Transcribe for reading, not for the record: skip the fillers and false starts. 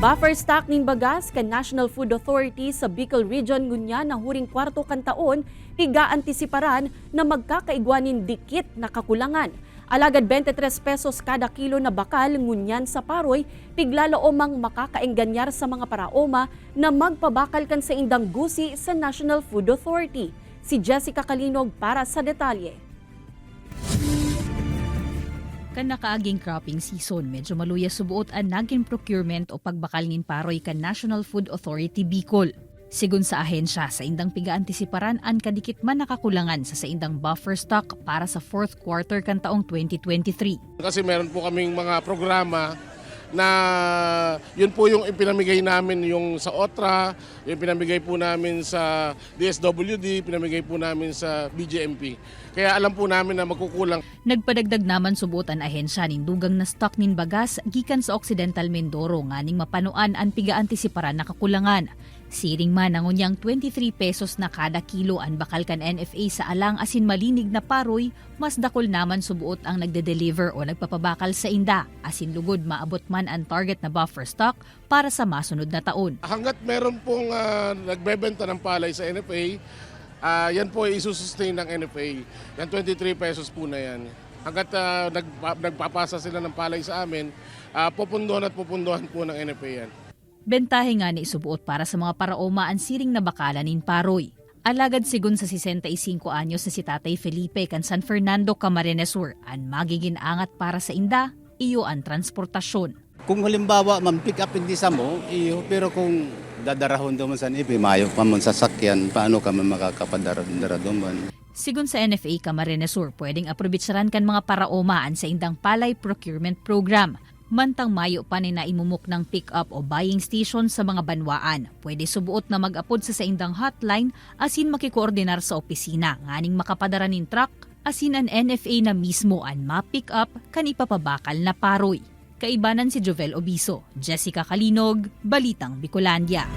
Buffer stock nin bagas kan National Food Authority sa Bicol Region ngunya na huring kwarto kan taon piga antisiparan na magkakaigwanin dikit na kakulangan. Alagad 23 pesos kada kilo na bakal ngunyan sa paroy piglalaomang makakaengganyar sa mga paraoma na magpabakal kan sa indang gusi sa National Food Authority. Si Jessica Kalinog para sa detalye. Kan nakaaging cropping season, medyo maluya subuot ang naging procurement o pagbakal ngin paroy kan National Food Authority Bicol. Sigun sa ahensya, sa indang piga-antisiparan ang kadikit man nakakulangan sa indang buffer stock para sa fourth quarter kan taong 2023. Kasi meron po kaming mga programa na yun po yung ipinamigay namin yung sa OTRA, yung pinamigay po namin sa DSWD, pinamigay po namin sa BGMP. Kaya alam po namin na magkukulang. Nagpadagdag naman subutan ahensya nin dugang na stock nin bagas gikan sa Occidental Mindoro nganing mapanuan ang piga-antisiparan na kakulangan. Siring man ang unyang 23 pesos na kada kilo ang bakal kan NFA sa alang asin malinig na paroy, mas dakol naman subuot ang nagde-deliver o nagpapabakal sa inda. Asin lugod maabot man ang target na buffer stock para sa masunod na taon. Hanggat meron pong nagbebenta ng palay sa NFA, yan po ay isusustain ng NFA. Yan 23 pesos po na yan. Hanggat nagpapasa sila ng palay sa amin, pupunduhan at pupunduhan po ng NFA yan. Bentahe nga ni isubuot para sa mga paraoma ang siring na bakalan nin paroy. Alagad sigun sa 65 anyos na si Tatay Felipe kan San Fernando, Camarines Sur, ang magiging angat para sa inda, iyo ang transportasyon. Kung halimbawa man-pick up hindi sa mo, iyo, pero kung dadarahon doon sa ibi, mayo pa man sasakyan, paano ka man makakapadara doon? Sigun sa NFA Camarines Sur, pwedeng aprobitsaran kan mga paraomaan sa indang palay procurement program. Mantang mayo pa ni na imumuk ng pick-up o buying station sa mga banwaan. Pwede subuot na mag-apod sa indang hotline asin makikoordinar sa opisina nganing makapadara nin truck asin ang NFA na mismo ang ma-pick up kan ipapabakal na paroy. Kaibanan si Jovel Obiso, Jessica Kalinog, Balitang Bicolandia.